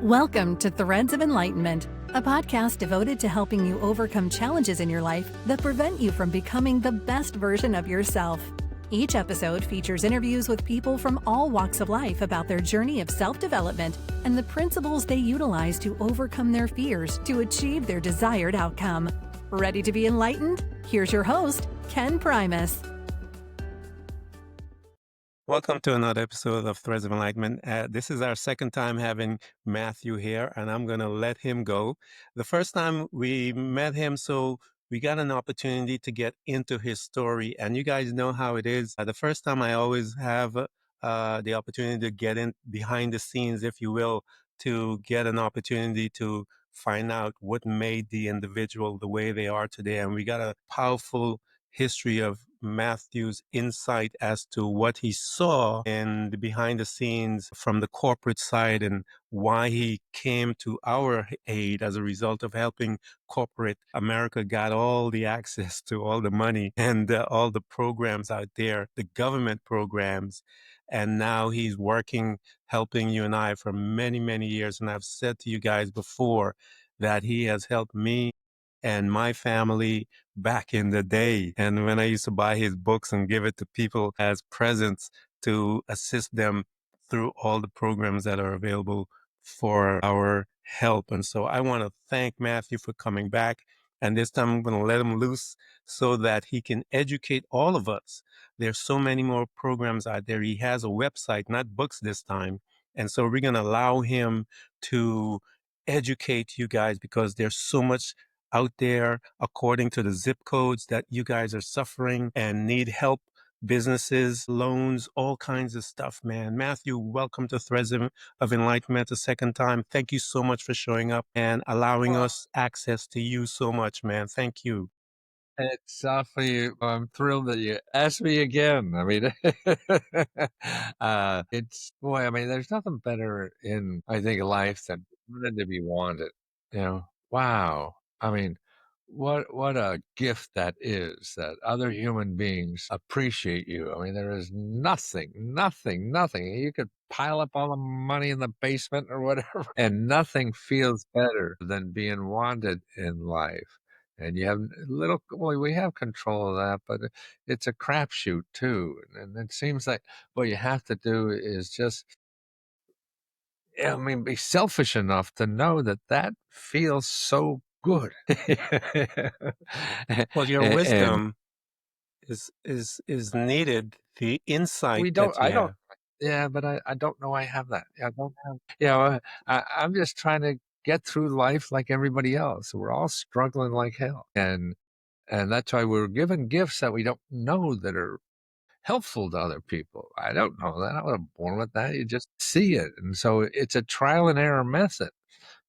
Welcome to Threads of Enlightenment, a podcast devoted to helping you overcome challenges in your life that prevent you from becoming the best version of yourself. Each episode features interviews with people from all walks of life about their journey of self-development and the principles they utilize to overcome their fears to achieve their desired outcome. Ready to be enlightened? Here's your host, Ken Primus. Welcome to another episode of Threads of Enlightenment. This is our second time having Matthew here, and I'm going to let him go. The first time we met him, so we got an opportunity to get into his story, and you guys know how it is. The first time I always have the opportunity to get in behind the scenes, if you will, to get an opportunity to find out what made the individual the way they are today. And we got a powerful history of Matthew's insight as to what he saw in the behind the scenes from the corporate side and why he came to our aid as a result of helping corporate America got all the access to all the money and all the programs out there, the government programs. And now he's working, helping you and I for many, many years. And I've said to you guys before that he has helped me and my family back in the day. And when I used to buy his books and give it to people as presents to assist them through all the programs that are available for our help. And so I want to thank Matthew for coming back. And this time I'm going to let him loose so that he can educate all of us. There's so many more programs out there. He has a website, not books this time. And so we're going to allow him to educate you guys because there's so much out there according to the zip codes that you guys are suffering and need help, businesses, loans, all kinds of stuff, man. Matthew, welcome to Threads of Enlightenment a second time. Thank you so much for showing up and allowing us access to you so much, man. Thank you. It's awfully, I'm thrilled that you asked me again. I mean, boy, I mean, there's nothing better in, I think, life than to be wanted. Wow. I mean, what a gift that is, that other human beings appreciate you. I mean, there is nothing. You could pile up all the money in the basement or whatever, and nothing feels better than being wanted in life. And you have well, we have control of that, but it's a crapshoot too. And it seems like what you have to do is just, I mean, be selfish enough to know that feels so good. Well, your And wisdom is needed. The insight that you I don't, have. yeah, but I don't know I have that. I don't have, I'm just trying to get through life like everybody else. We're all struggling like hell. And that's why we're given gifts that we don't know that are helpful to other people. I don't know that. I wasn't born with that. You just see it. And so it's a trial and error method,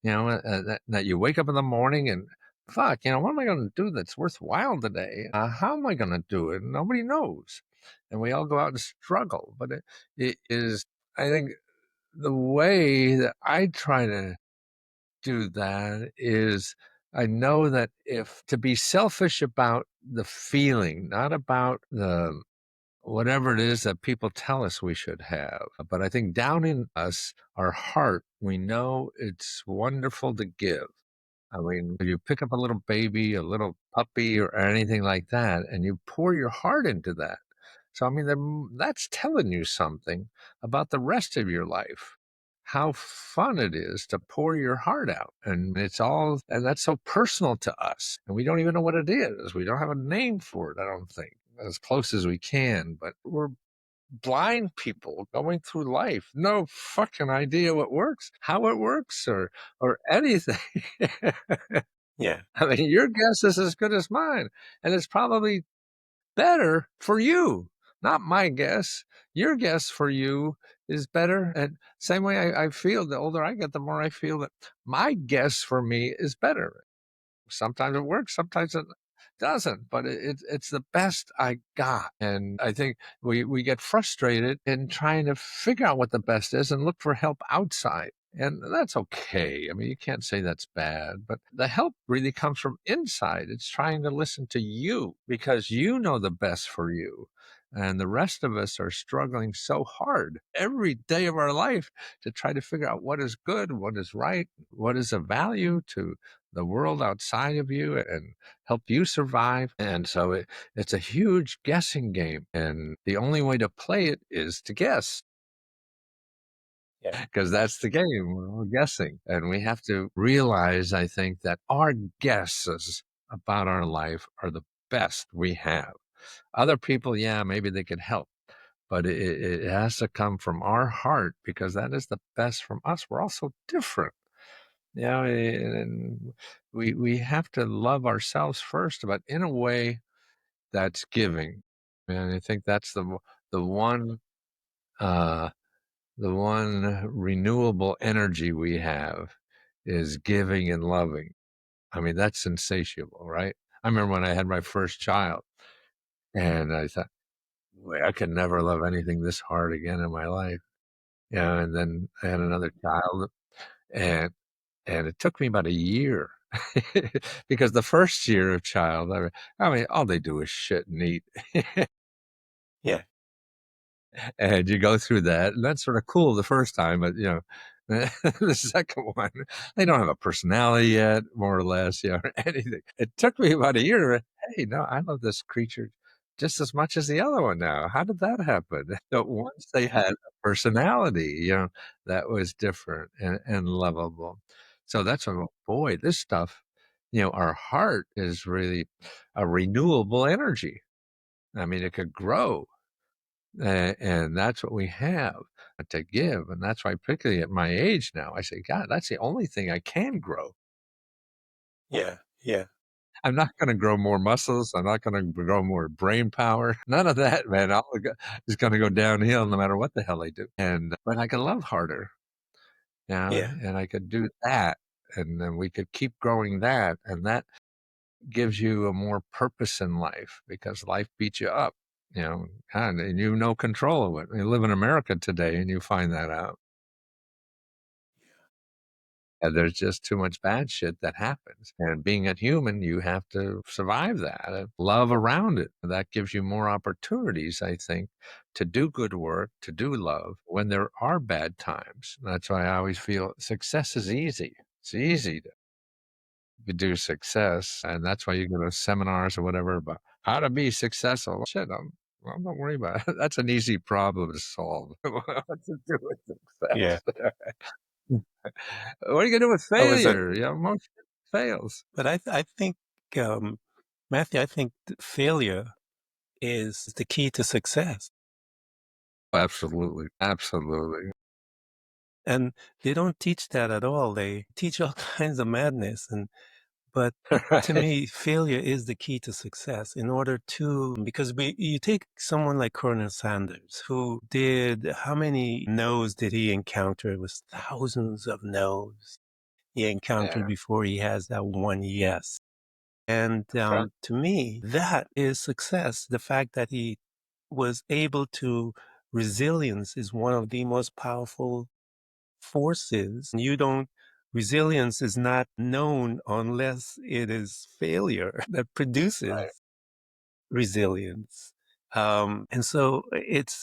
that you wake up in the morning and fuck, what am I going to do that's worthwhile today? How am I going to do it? Nobody knows. And we all go out and struggle. But it is, I think, the way that I try to do that is I know that if to be selfish about the feeling, not about the whatever it is that people tell us we should have. But I think down in us, our heart, we know it's wonderful to give. I mean, if you pick up a little baby, a little puppy, or anything like that, and you pour your heart into that. So, I mean, that's telling you something about the rest of your life. How fun it is to pour your heart out. And and that's so personal to us. And we don't even know what it is. We don't have a name for it, I don't think, as close as we can. But we're blind people going through life, no fucking idea how it works, or anything. Yeah. I mean, your guess is as good as mine, and it's probably better for you, not my guess. Your guess for you is better. And same way I feel, the older I get, the more I feel that my guess for me is better. Sometimes it works, sometimes it doesn't, but it's the best I got. And I think we get frustrated in trying to figure out what the best is and look for help outside. And that's okay. I mean, you can't say that's bad, but the help really comes from inside. It's trying to listen to you because you know the best for you. And the rest of us are struggling so hard every day of our life to try to figure out what is good, what is right, what is of value to the world outside of you and help you survive. And so it's a huge guessing game. And the only way to play it is to guess. Yeah. Because that's the game. We're all guessing. And we have to realize, I think, that our guesses about our life are the best we have. Other people, yeah, maybe they could help, but it has to come from our heart because that is the best from us. We're all so different. And we have to love ourselves first, but in a way that's giving. And I think that's the one uh, the one renewable energy we have is giving and loving. I mean, that's insatiable, right? I remember when I had my first child, and I thought, boy, I could never love anything this hard again in my life. Yeah, and then I had another child, and it took me about a year because the first year of child, I mean, all they do is shit and eat. Yeah. And you go through that, and that's sort of cool the first time, but the second one, they don't have a personality yet, more or less, or anything. It took me about a year to, hey, no, I love this creature just as much as the other one now. How did that happen? So once they had a personality, that was different and lovable. So that's what, boy, this stuff, our heart is really a renewable energy. I mean, it could grow. And that's what we have to give. And that's why, particularly at my age now, I say, God, that's the only thing I can grow. Yeah. Yeah. I'm not going to grow more muscles. I'm not going to grow more brain power. None of that, man. It's going to go downhill no matter what the hell I do. But I could love harder. Yeah. And I could do that. And then we could keep growing that. And that gives you a more purpose in life because life beats you up, and you have no control of it. You live in America today and you find that out. And there's just too much bad shit that happens. And being a human, you have to survive that and love around it. And that gives you more opportunities, I think, to do good work, to do love when there are bad times. That's why I always feel success is easy. It's easy to do success. And that's why you go to seminars or whatever about how to be successful. Shit, well, don't worry about it. That's an easy problem to solve. What to do with Yeah. success? What are you gonna do with I was a, failure? Most shit fails. but I think, Matthew, I think failure is the key to success. Absolutely, absolutely. And they don't teach that at all. They teach all kinds of madness. But to Right. me, failure is the key to success in order to, because you take someone like Colonel Sanders, who did, how many no's did he encounter? It was thousands of no's he encountered Yeah, before he has that one yes. And that's right. to me, that is success. The fact that he was able to, resilience is one of the most powerful forces. Resilience is not known unless it is failure that Right. produces resilience. And so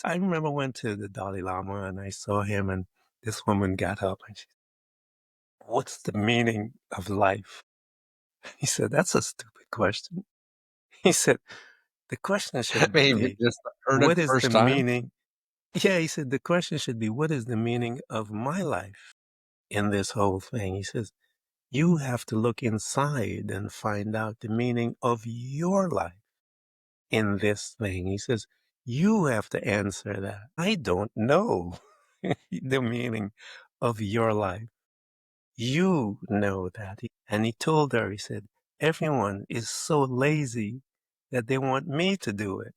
I remember I went to the Dalai Lama and I saw him, and this woman got up and she said, "What's the meaning of life?" He said, "That's a stupid question." He said, "The question I should mean, you be, just heard it what the is the first time? meaning?" Yeah, he said, "The question should be, what is the meaning of my life in this whole thing?" He says, "You have to look inside and find out the meaning of your life in this thing." He says, "You have to answer that. I don't know the meaning of your life. You know that." And he told her, he said, "Everyone is so lazy that they want me to do it."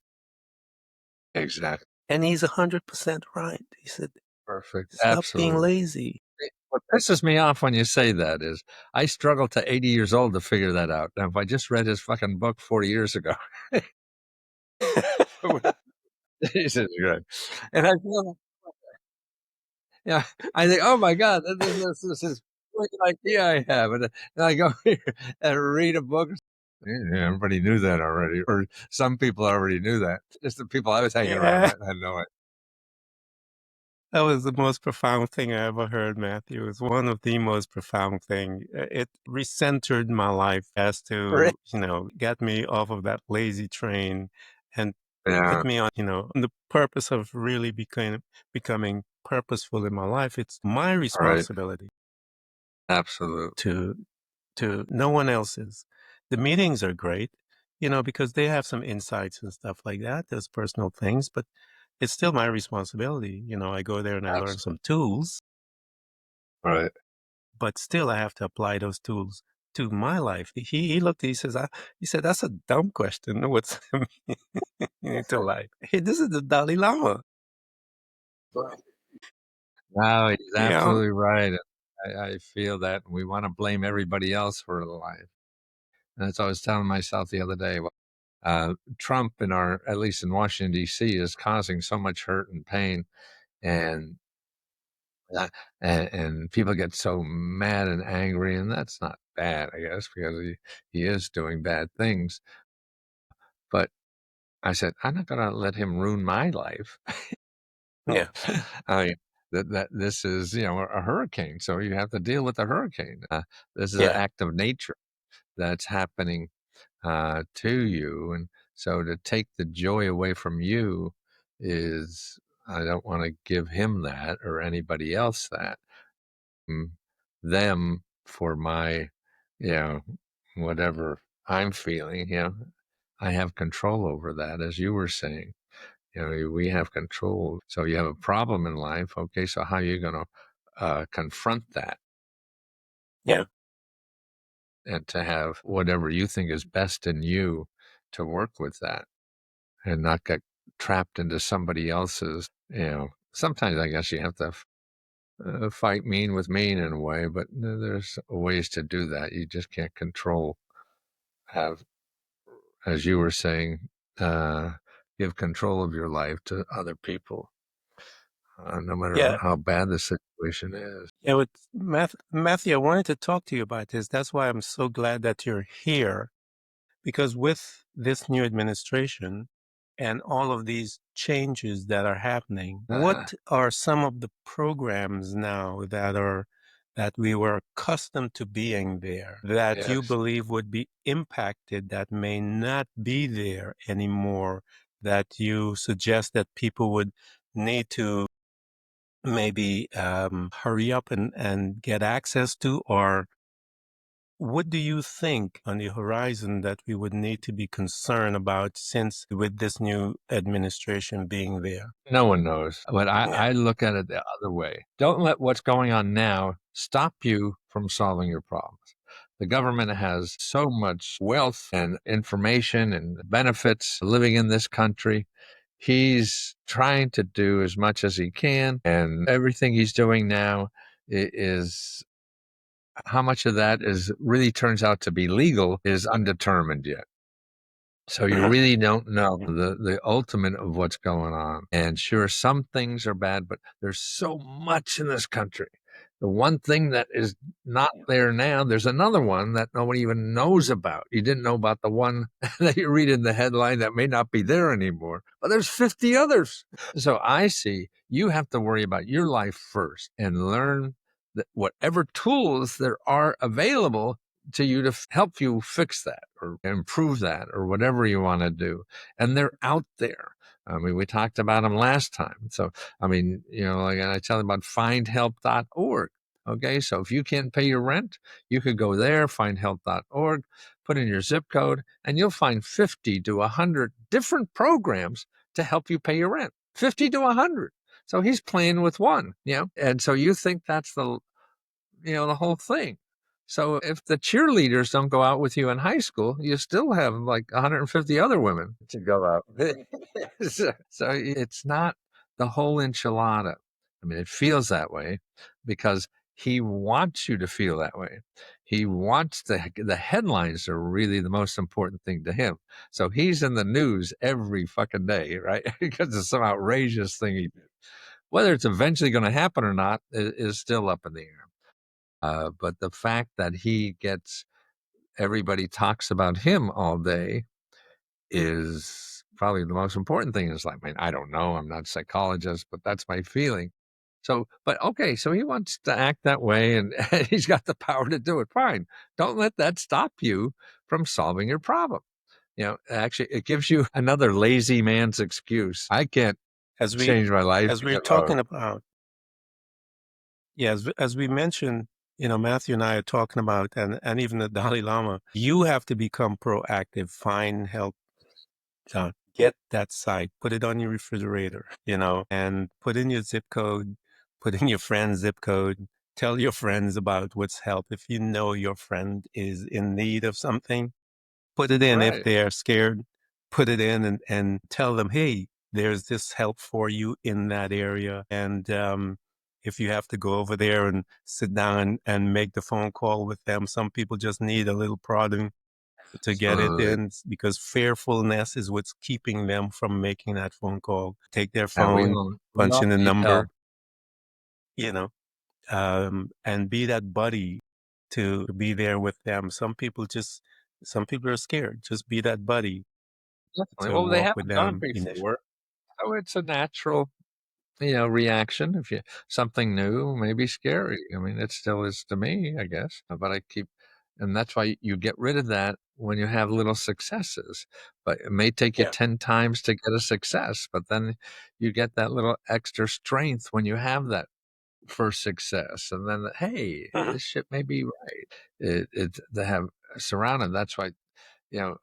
Exactly. And he's 100% right. He said, Perfect. "Stop being Absolutely. lazy." What pisses me off when you say that is I struggled to 80 years old to figure that out. Now, if I just read his fucking book 40 years ago, Jesus Christ. And I feel, yeah, I think, oh my God, this is what idea I have. And I go here and read a book. Yeah, everybody knew that already, or some people already knew that. Just the people I was hanging around Yeah. had no idea. That was the most profound thing I ever heard, Matthew. It was one of the most profound thing. It recentered my life as Right. to, get me off of that lazy train and Yeah, put me on, on the purpose of really becoming purposeful in my life. It's my right. responsibility Absolutely. to no one else's. The meetings are great, because they have some insights and stuff like that. There's personal things, but it's still my responsibility. I go there and I learn Absolutely. some tools, Right. but still I have to apply those tools to my life. He looked, he says, he said, that's a dumb question. What's into life? Hey, this is the Dalai Lama. No, he's You know? absolutely right. I feel that we want to blame everybody else for life. And that's what I was telling myself the other day. Trump at least in Washington, D.C., is causing so much hurt and pain. And, uh, and people get so mad and angry. And that's not bad, I guess, because he is doing bad things. But I said, I'm not going to let him ruin my life. Yeah. I mean, that this is, a hurricane. So you have to deal with the hurricane. This is an Yeah. act of nature that's happening to you. And so to take the joy away from you is, I don't want to give him that or anybody else that. Them for my, you know, whatever I'm feeling, I have control over that, as you were saying. We have control. So you have a problem in life. Okay, so how are you going to confront that Yeah. and to have whatever you think is best in you to work with that and not get trapped into somebody else's, sometimes I guess you have to fight mean with mean in a way, but there's ways to do that. You just can't control, have, as you were saying, uh, give control of your life to other people, no matter Yeah. how bad the situation is. Yeah. With Matthew, I wanted to talk to you about this. That's why I'm so glad that you're here. Because with this new administration and all of these changes that are happening, Uh, what are some of the programs now that we were accustomed to being there that you yes. believe would be impacted that may not be there anymore, that you suggest that people would need to maybe hurry up and get access to, or what do you think on the horizon that we would need to be concerned about since with this new administration being there? No one knows. But Yeah. I look at it the other way. Don't let what's going on now stop you from solving your problems. The government has so much wealth and information and benefits living in this country. He's trying to do as much as he can, and everything he's doing now is how much of that is really turns out to be legal is undetermined yet. So you Mhm. really don't know the ultimate of what's going on. And sure, some things are bad, but there's so much in this country. The one thing that is not there now, there's another one that nobody even knows about. You didn't know about the one that you read in the headline that may not be there anymore, but there's 50 others. So I see you have to worry about your life first and learn that whatever tools there are available to you to help you fix that or improve that or whatever you want to do. And they're out there. I mean, we talked about them last time. So, I mean, like I tell you about findhelp.org. Okay. So if you can't pay your rent, you could go there, findhelp.org, put in your zip code, and you'll find 50 to 100 different programs to help you pay your rent. 50 to 100. So he's playing with one, and so you think that's the whole thing. So if the cheerleaders don't go out with you in high school, you still have like 150 other women to go out. So it's not the whole enchilada. I mean, it feels that way because he wants you to feel that way. He wants the headlines are really the most important thing to him. So he's in the news every fucking day, right? Because it's some outrageous thing he did. Whether it's eventually going to happen or not is still up in the air. But the fact that he gets everybody talks about him all day is probably the most important thing in his life. I mean, I don't know. I'm not a psychologist, but that's my feeling. So, but okay, so he wants to act that way and he's got the power to do it. Fine. Don't let that stop you from solving your problem. Actually, it gives you another lazy man's excuse. I can't As we change my life as we're because, talking about, yeah, as we mentioned, Matthew and I are talking about, and even the Dalai Lama, you have to become proactive, find help, get that site, put it on your refrigerator, and put in your zip code, put in your friend's zip code, tell your friends about what's help. If you know your friend is in need of something, put it in. If right. they're scared, put it in and tell them, hey, there's this help for you in that area. And if you have to go over there and sit down and make the phone call with them, some people just need a little prodding to get it Absolutely. in because fearfulness is what's keeping them from making that phone call. Take their And phone, we punch all in a need help. number, you know, and be that buddy to be there with them. Some people are scared. Just be that buddy Definitely. to Well, they walk with haven't done it them initially. before. So it's a natural, reaction. If you something new, maybe scary. I mean, it still is to me, I guess. But and that's why you get rid of that when you have little successes. But it may take you Yeah. 10 times to get a success, but then you get that little extra strength when you have that first success. And then, hey, Mhm. this shit may be right. They have surrounded. That's why, you know,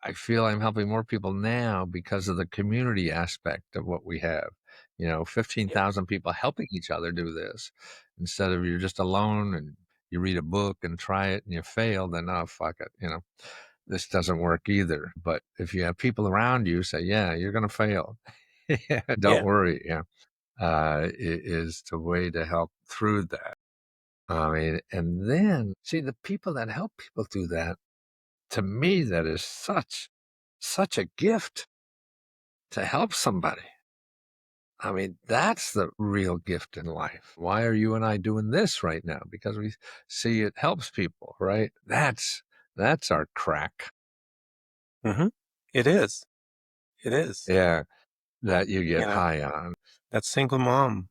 I feel I'm helping more people now because of the community aspect of what we have. Yeah. 15,000 people helping each other do this instead of you're just alone and you read a book and try it and you fail, then oh, fuck it. This doesn't work either. But if you have people around you say, yeah, you're going to fail. Yeah, don't Yeah. worry. Yeah. Is the way to help through that. I mean, and then see the people that help people do that, to me, that is such a gift to help somebody. I mean, that's the real gift in life. Why are you and I doing this right now? Because we see it helps people, right? That's our crack. Hmm. It is. It is. Yeah, that you You get know, high on. that single mom,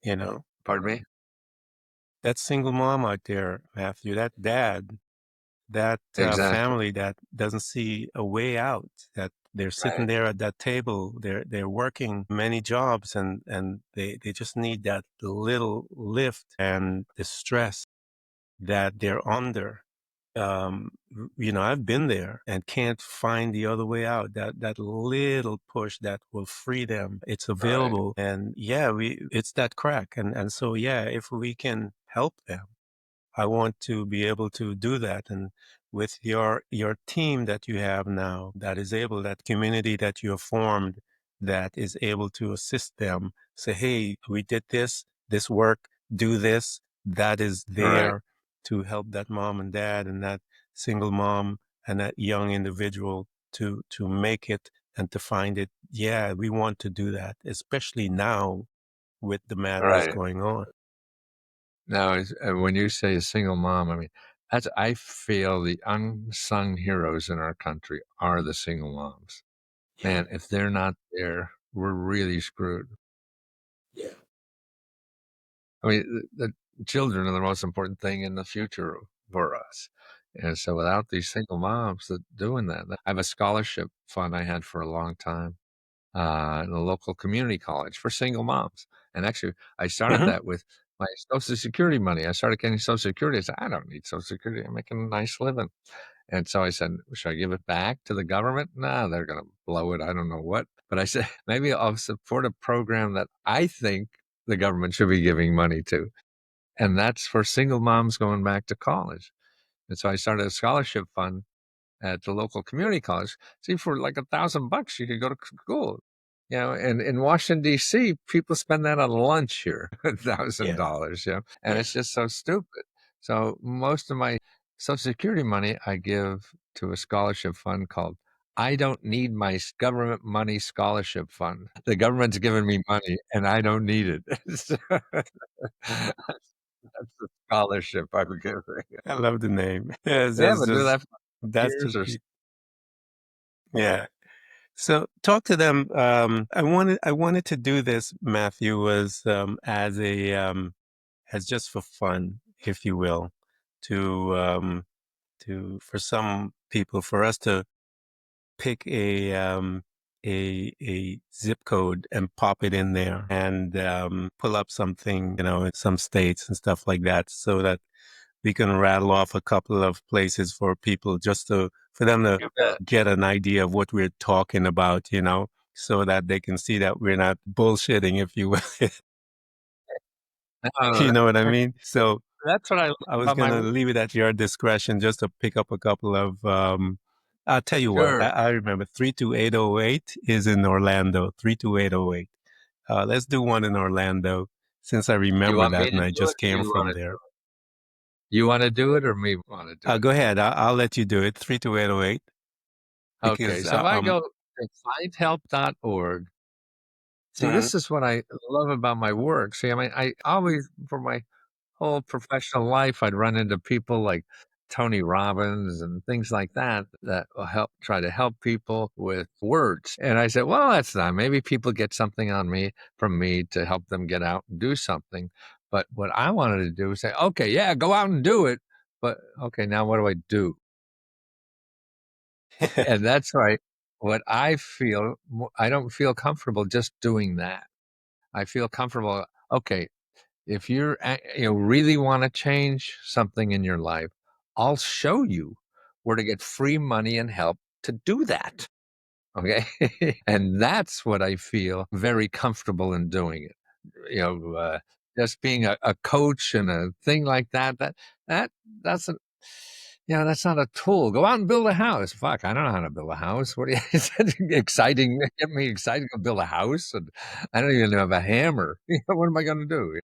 you know, Pardon me? that single mom out there, Matthew, that dad, that Exactly. family that doesn't see a way out, that they're sitting Right. there at that table, they're working many jobs and they just need that little lift and the stress that they're under. I've been there and can't find the other way out. That little push that will free them. It's Right. available, and yeah, it's that crack, and so yeah, if we can help them, I want to be able to do that. And with your team that you have now, that is able, that community that you have formed, that is able to assist them. Say, hey, we did this work, do this. That is Right. there to help that mom and dad and that single mom and that young individual to make it and to find it. Yeah, we want to do that, especially now with the madness Right. going on. Now, when you say a single mom, I mean, I feel the unsung heroes in our country are the single moms. Yeah, Man, if they're not there, we're really screwed. yeah. I mean, the children are the most important thing in the future for us. And so without these single moms that doing that, I have a scholarship fund I had for a long time in a local community college for single moms. And actually, I started Hmm. that with my Social Security money. I started getting Social Security. I said, I don't need Social Security. I'm making a nice living. And so I said, should I give it back to the government? No, they're going to blow it. I don't know what. But I said, maybe I'll support a program that I think the government should be giving money to. And that's for single moms going back to college. And so I started a scholarship fund at the local community college. See, for like $1,000, you could go to school. And in Washington D.C., people spend that on lunch here, Yeah, $1,000. And yeah. it's just so stupid. So most of my Social Security money I give to a scholarship fund called "I Don't Need My Government Money Scholarship Fund." The government's giving me money, and I don't need it. So, that's scholarship I'm giving. I love the name. Yes, Yeah, that's but do just that for that's years the or people. Yeah. So talk to them. I wanted to do this, Matthew, was as just for fun, if you will, to for some people, for us to pick a zip code and pop it in there and pull up something, in some states and stuff like that, so that we can rattle off a couple of places for people, just to for them to You bet. get an idea of what we're talking about, so that they can see that we're not bullshitting, if you will. No, You know what I mean? So that's what I love I was about my gonna work. leave it at your discretion, just to pick up a couple of. I'll tell you what. I, Sure. I remember 32808 is in Orlando. 32808. Let's do one in Orlando, since I You remember want me that, to and I do it, just or came you from wanna do there. it? You wanna do it or me wanna do it? Go ahead. I'll let you do it. 32808, Okay, because so if I go to findhelp.org, see, mhm. this is what I love about my work. See, I mean, I always, for my whole professional life, I'd run into people like Tony Robbins and things like that that will try to help people with words. And I said, well, that's not. Maybe people get something on me from me to help them get out and do something. But what I wanted to do was say, okay, yeah, go out and do it. But okay, now what do I do? And that's right. What I feel, I don't feel comfortable just doing that. I feel comfortable. Okay, if you really want to change something in your life, I'll show you where to get free money and help to do that. Okay. And that's what I feel very comfortable in doing it. You know, just being a coach and a thing like that, that's a, that's not a tool. Go out and build a house. Fuck, I don't know how to build a house. What do you, is that exciting? Get me excited to build a house? And I don't even have a hammer. What am I going to do?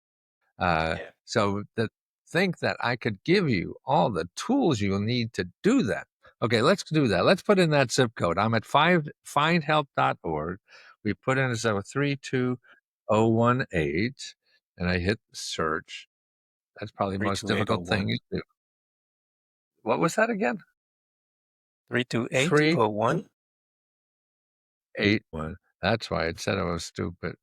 Yeah. So that think that I could give you all the tools you'll need to do that. Okay, let's do that. Let's put in that zip code. I'm at findhelp.org. We put in 32018 and I hit search. That's probably the most difficult thing 32801. you do. What was that again? 32801. 381. That's why it said I was stupid,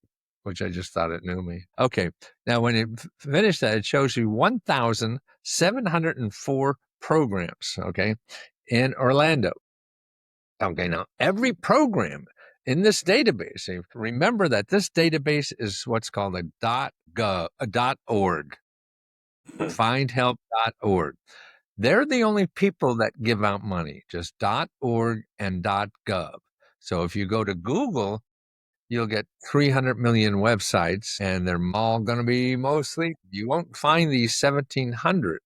which I just thought it knew me. Okay. Now, when it finished that, it shows you 1,704 programs, okay, in Orlando. Okay. Now, every program in this database, remember that this database is what's called a .gov, a .org, findhelp.org. They're the only people that give out money, just .org and .gov. So if you go to Google, you'll get 300 million websites, and they're all going to be mostly, you won't find these 1,700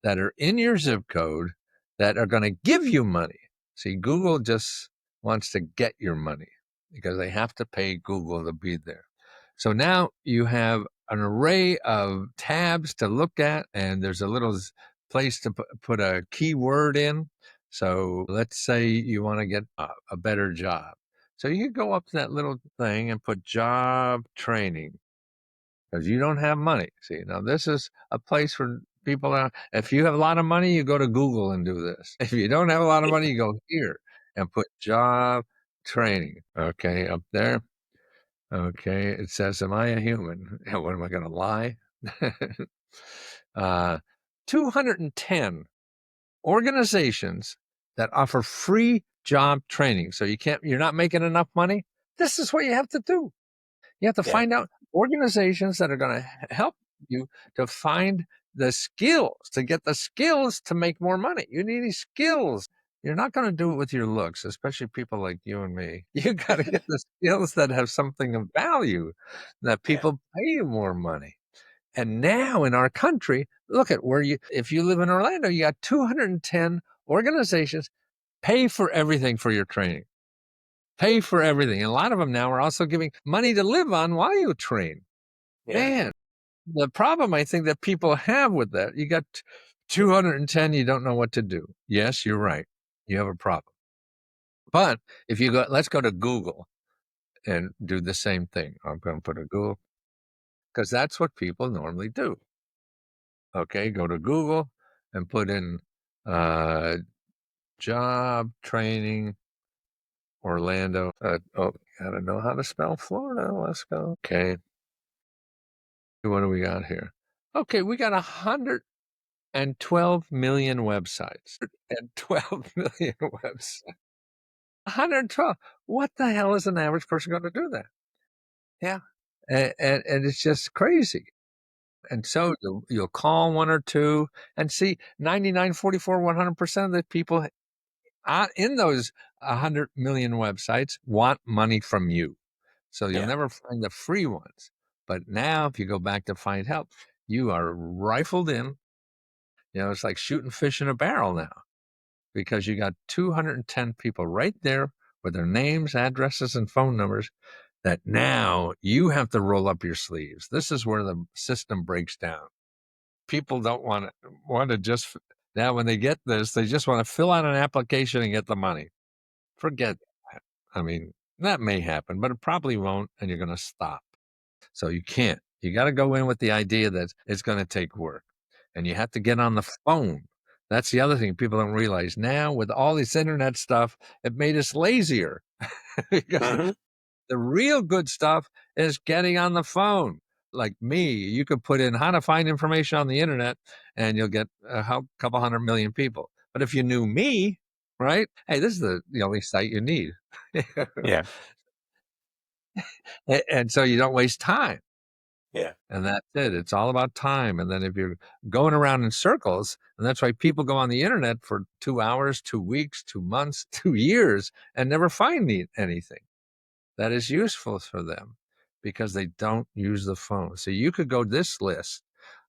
that are in your zip code that are going to give you money. See, Google just wants to get your money because they have to pay Google to be there. So now you have an array of tabs to look at, and there's a little place to put a keyword in. So let's say you want to get a better job. So you go up to that little thing and put job training because you don't have money. See, now this is a place for people. If you have a lot of money, you go to Google and do this. If you don't have a lot of money, you go here and put job training. Okay, up there. Okay, it says, "Am I a human?" What am I going to lie? 210 organizations that offer free job training. So you're not making enough money. This is what you have to do. You have to Yeah. find out organizations that are going to help you to find the skills, to get the skills to make more money. You need these skills. You're not going to do it with your looks, especially people like you and me. You got to get the skills that have something of value, that Yeah. people pay you more money. And now in our country, look at if you live in Orlando, you got 210 organizations pay for everything for your training. Pay for everything. And a lot of them now are also giving money to live on while you train. Yeah. Man, the problem I think that people have with that, you got 210, you don't know what to do. Yes, you're right. You have a problem. But if you go, let's go to Google and do the same thing. I'm going to put a Google because that's what people normally do. Okay, go to Google and put in job training Orlando. Gotta know how to spell Florida. Let's go. Okay. What do we got here? Okay, we got 112 million websites. And 12 million websites. 112. What the hell is an average person going to do that? Yeah. And it's just crazy. And so you'll call one or two and see 99, 44, 100% of the people in those 100 million websites want money from you. So you'll never find the free ones. But now, if you go back to find help, you are rifled in. It's like shooting fish in a barrel now because you got 210 people right there with their names, addresses, and phone numbers that now you have to roll up your sleeves. This is where the system breaks down. People don't want to just now when they get this, they just want to fill out an application and get the money. Forget that. I mean, that may happen, but it probably won't, and you're going to stop. So you can't. You got to go in with the idea that it's going to take work, and you have to get on the phone. That's the other thing people don't realize now with all this internet stuff. It made us lazier because the real good stuff is getting on the phone. Like me, you could put in how to find information on the internet and you'll get a couple 100 million people. But if you knew me, right? Hey, this is the only site you need. Yeah. And so you don't waste time. Yeah. And that's it. It's all about time. And then if you're going around in circles, and that's why people go on the internet for 2 hours, 2 weeks, 2 months, 2 years, and never find anything that is useful for them because they don't use the phone. So you could go this list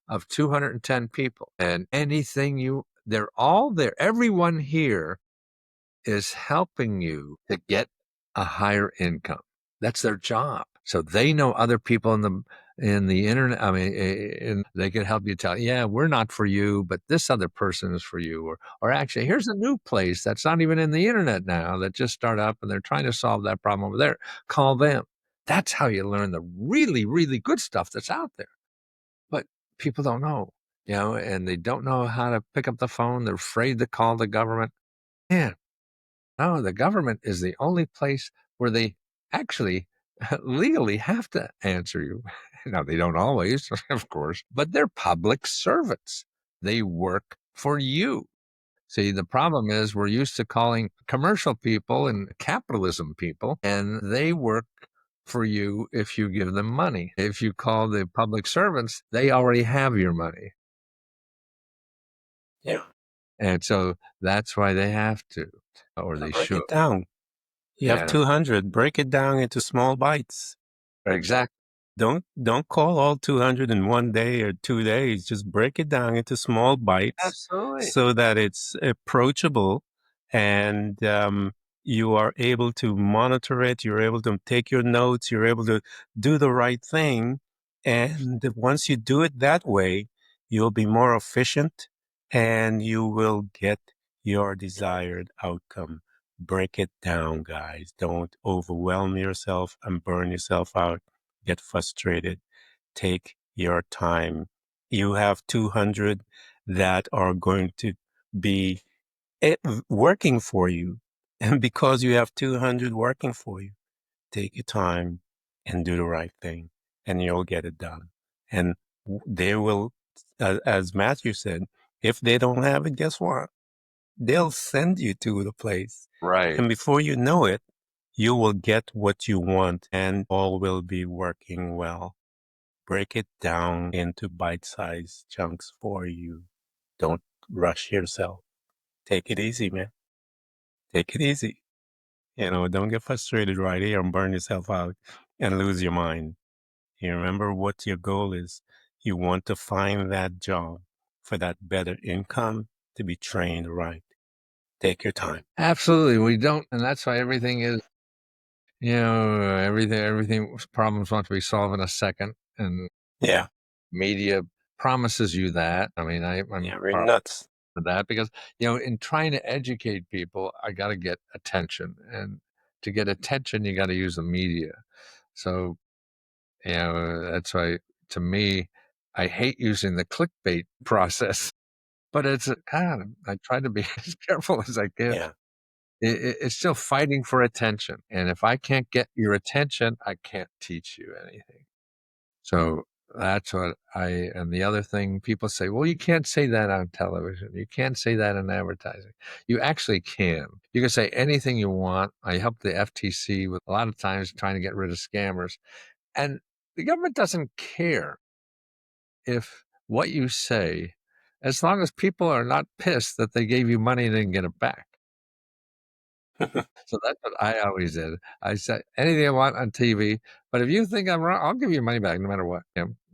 of 210 people and they're all there. Everyone here is helping you to get a higher income. That's their job. So they know other people in the internet. I mean, they can help you tell, yeah, we're not for you, but this other person is for you. Or actually, here's a new place that's not even in the internet now that just started up and they're trying to solve that problem over there. Call them. That's how you learn the really, really good stuff that's out there. But people don't know, and they don't know how to pick up the phone. They're afraid to call the government. Man, no, the government is the only place where they actually legally have to answer you. Now, they don't always, of course, but they're public servants. They work for you. See, the problem is we're used to calling commercial people and capitalism people, and they work for you if you give them money. If you call the public servants, they already have your money. Yeah. And so that's why they have to, or they Break should. it down. You have 200. Break it down into small bites. Exactly. Don't call all 200 in one day or 2 days. Just break it down into small bites Absolutely. so that it's approachable and you are able to monitor it. You're able to take your notes. You're able to do the right thing. And once you do it that way, you'll be more efficient and you will get your desired outcome. Break it down, guys. Don't overwhelm yourself and burn yourself out. Get frustrated. Take your time. You have 200 that are going to be working for you. And because you have 200 working for you, take your time and do the right thing, and you'll get it done. And they will, as Matthew said, if they don't have it, guess what? They'll send you to the place. Right. And before you know it, you will get what you want and all will be working well. Break it down into bite-sized chunks for you. Don't rush yourself. Take it easy, man. Take it easy. Don't get frustrated right here and burn yourself out and lose your mind. You remember what your goal is. You want to find that job for that better income to be trained right. Take your time. Absolutely. We don't, and that's why everything is, everything problems want to be solved in a second. And Yeah. media promises you that. I mean, I'm We're nuts. for that because, in trying to educate people, I got to get attention. And to get attention, you got to use the media. So, that's why to me, I hate using the clickbait process, but it's God, I try to be as careful as I can. Yeah. It's still fighting for attention, and if I can't get your attention, I can't teach you anything. So that's what and the other thing people say, well, you can't say that on television. You can't say that in advertising. You actually can. You can say anything you want. I help the FTC with a lot of times trying to get rid of scammers. And the government doesn't care if what you say, as long as people are not pissed that they gave you money and didn't get it back. So that's what I always did. I said anything I want on TV, but if you think I'm wrong, I'll give you money back no matter what.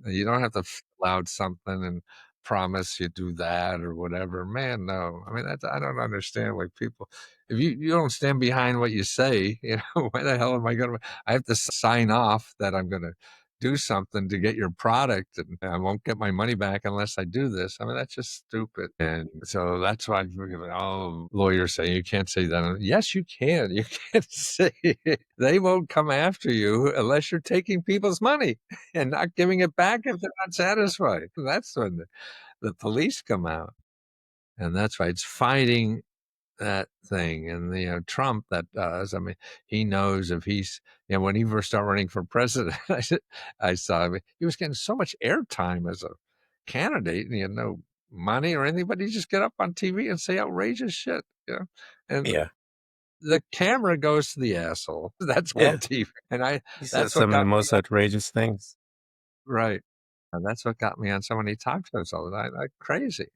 You don't have to fill out something and promise you do that or whatever. Man, no. I mean, I don't understand why people. If you don't stand behind what you say, why the hell am I going to? I have to sign off that I'm going to do something to get your product, and I won't get my money back unless I do this. I mean, that's just stupid. And so that's why all lawyers say you can't say that. Yes, you can. You can say it. They won't come after you unless you're taking people's money and not giving it back if they're not satisfied. That's when the police come out. And that's why it's fighting that thing. And Trump that does. I mean, he knows if he's when he first started running for president, I saw he was getting so much airtime as a candidate, and he had no money or anything, but he just get up on TV and say outrageous shit. And Yeah. the camera goes to the asshole. That's Yeah. good TV. And He says that's what some of the got me most outrageous things. right. And that's what got me on so many talk shows all the time. Like crazy.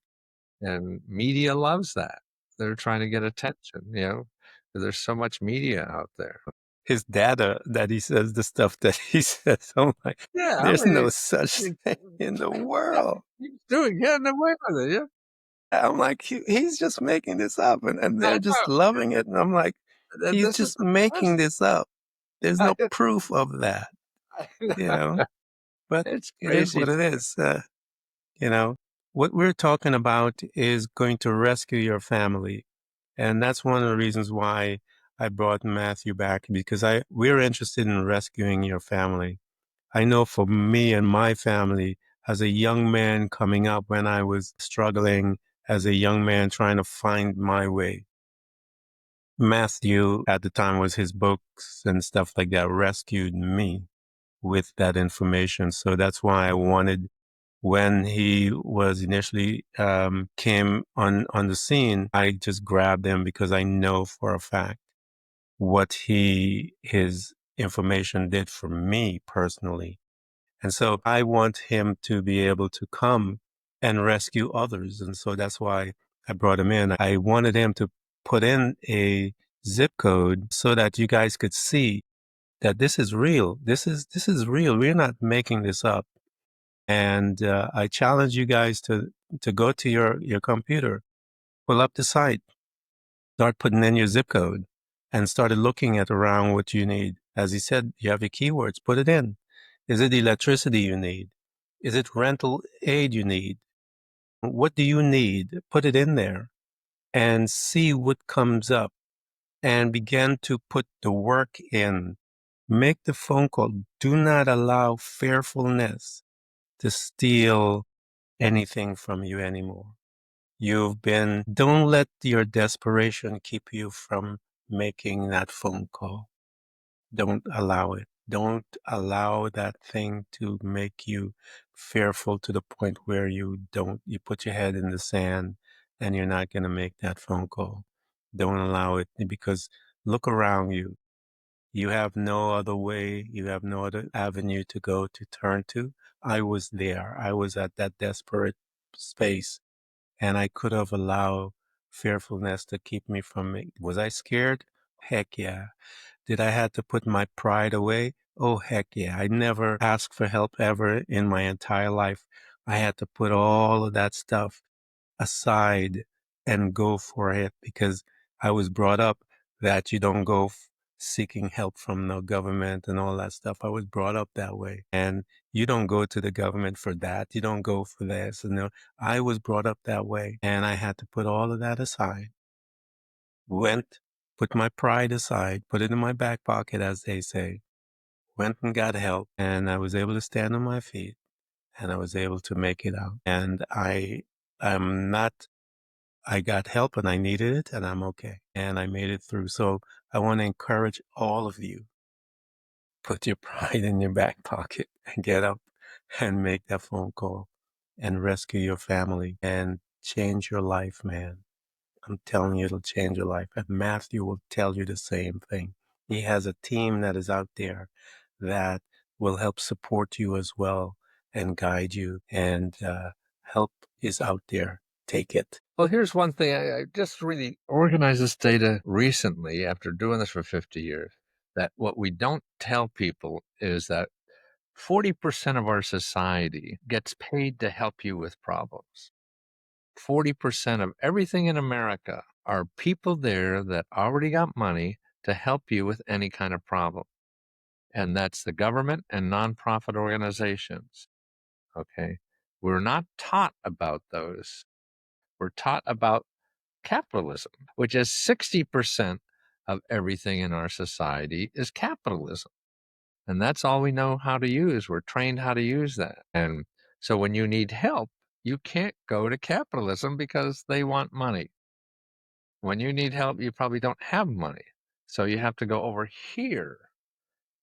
And media loves that. They're trying to get attention, 'cause there's so much media out there. His data that he says the stuff that he says. I'm like, Yeah, I there's mean, no such thing in the world. he's doing getting away with it, yeah. I'm like, he's just making this up, and I they're just loving it. And I'm like, know. he's This is just the making best. this up. There's I no proof of that, I you know. But It's it is crazy. what it is. You know, what we're talking about is going to rescue your family. And that's one of the reasons why I brought Matthew back because we're interested in rescuing your family. I know for me and my family, as a young man coming up when I was struggling as a young man trying to find my way, Matthew at the time was his books and stuff like that rescued me with that information. So that's why I wanted when he was initially came on the scene, I just grabbed him because I know for a fact what his information did for me personally. And so I want him to be able to come and rescue others. And so that's why I brought him in. I wanted him to put in a zip code so that you guys could see that this is real. This is real. We're not making this up. And I challenge you guys to go to your computer, pull up the site, start putting in your zip code, and started looking at around what you need. As he said, you have your keywords, put it in. Is it electricity you need? Is it rental aid you need? What do you need? Put it in there and see what comes up and begin to put the work in. Make the phone call. Do not allow fearfulness to steal anything from you anymore. Don't let your desperation keep you from making that phone call. Don't allow it. Don't allow that thing to make you fearful to the point where you put your head in the sand and you're not going to make that phone call. Don't allow it because look around you. You have no other way. You have no other avenue to go to turn to. I was there. I was at that desperate space and I could have allowed fearfulness to keep me from it. Was I scared? Heck yeah. Did I have to put my pride away? Oh, heck yeah. I never asked for help ever in my entire life. I had to put all of that stuff aside and go for it because I was brought up that you don't go seeking help from the government and all that stuff. I was brought up that way. And you don't go to the government for that. You don't go for this. And no, I was brought up that way. And I had to put all of that aside. Went, put my pride aside, put it in my back pocket, as they say. Went and got help. And I was able to stand on my feet and I was able to make it out. And I'm not, I got help and I needed it and I'm okay. And I made it through. So I want to encourage all of you, put your pride in your back pocket and get up and make that phone call and rescue your family and change your life, man. I'm telling you, it'll change your life. And Matthew will tell you the same thing. He has a team that is out there that will help support you as well and guide you. And help is out there. Take it. Well, here's one thing. I just really organized this data recently after doing this for 50 years, that what we don't tell people is that 40% of our society gets paid to help you with problems. 40% of everything in America are people there that already got money to help you with any kind of problem. And that's the government and nonprofit organizations. Okay. We're not taught about those. We're taught about capitalism, which is 60% of everything in our society is capitalism. And that's all we know how to use. We're trained how to use that. And so when you need help, you can't go to capitalism because they want money. When you need help, you probably don't have money. So you have to go over here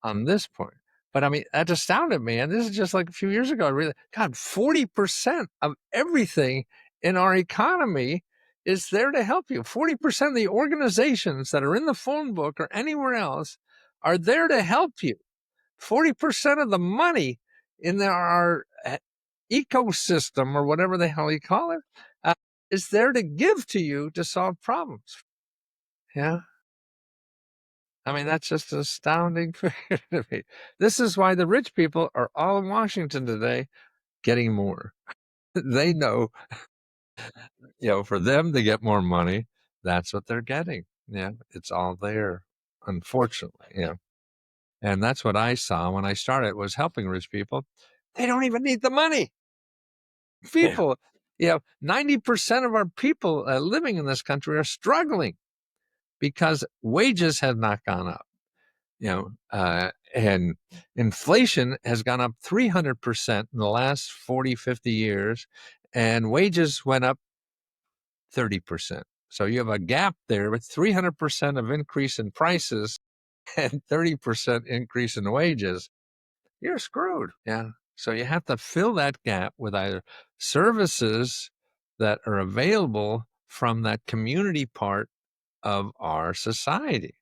on this point. But I mean, that astounded me. And this is just like a few years ago. I really, God, 40% of everything in our economy is there to help you. 40% of the organizations that are in the phone book or anywhere else are there to help you. 40% of the money in our ecosystem, or whatever the hell you call it, is there to give to you to solve problems. Yeah. I mean, that's just astounding figure to me. This is why the rich people are all in Washington today getting more. They know, for them to get more money, that's what they're getting. Yeah. It's all there, unfortunately. Yeah. And that's what I saw when I started, was helping rich people. They don't even need the money. People, 90% of our people living in this country are struggling because wages have not gone up, and inflation has gone up 300% in the last 40, 50 years, and wages went up 30%. So you have a gap there with 300% of increase in prices and 30% increase in wages. You're screwed. Yeah. So you have to fill that gap with either services that are available from that community part of our society.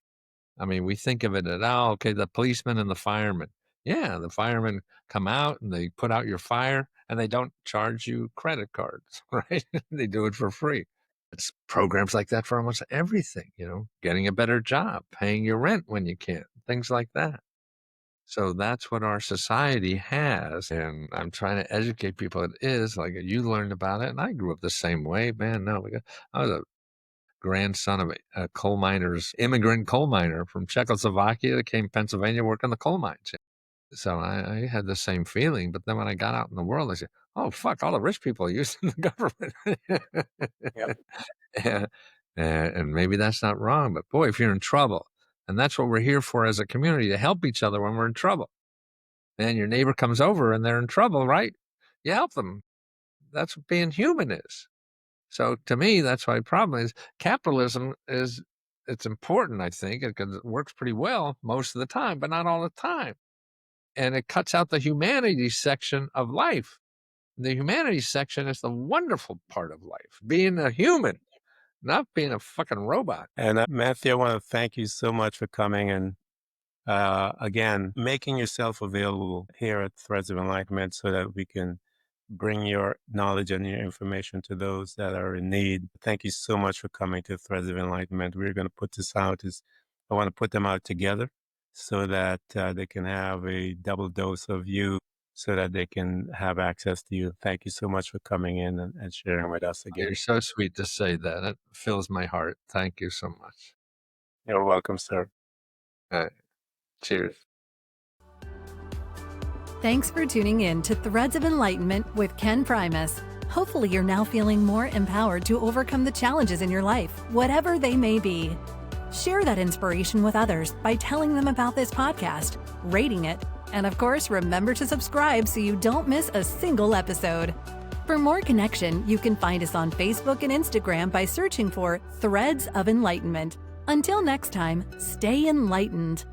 I mean, we think of it as, okay, the policeman and the fireman. Yeah, the firemen come out and they put out your fire and they don't charge you credit cards, right? They do it for free. It's programs like that for almost everything, getting a better job, paying your rent when you can, things like that. So that's what our society has. And I'm trying to educate people. It is like you learned about it. And I grew up the same way, man. No, I was a grandson of a immigrant coal miner from Czechoslovakia that came to Pennsylvania working the coal mines. So I had the same feeling. But then when I got out in the world, I said, oh, fuck, all the rich people are using the government. Yep. And maybe that's not wrong. But boy, if you're in trouble, and that's what we're here for as a community, to help each other when we're in trouble. And your neighbor comes over and they're in trouble, right? You help them. That's what being human is. So to me, that's why the problem is capitalism it's important, I think, because it works pretty well most of the time, but not all the time. And it cuts out the humanities section of life. The humanities section is the wonderful part of life, being a human, not being a fucking robot. And Matthew, I want to thank you so much for coming and again, making yourself available here at Threads of Enlightenment so that we can bring your knowledge and your information to those that are in need. Thank you so much for coming to Threads of Enlightenment. We're going to put this out. I want to put them out together so that they can have a double dose of you, so that they can have access to you. Thank you so much for coming in and sharing with us again. You're so sweet to say that. It fills my heart. Thank you so much. You're welcome, sir. Cheers. Thanks for tuning in to Threads of Enlightenment with Ken Primus. Hopefully you're now feeling more empowered to overcome the challenges in your life, whatever they may be. Share that inspiration with others by telling them about this podcast, rating it, And of course, remember to subscribe so you don't miss a single episode. For more connection, you can find us on Facebook and Instagram by searching for Threads of Enlightenment. Until next time, stay enlightened.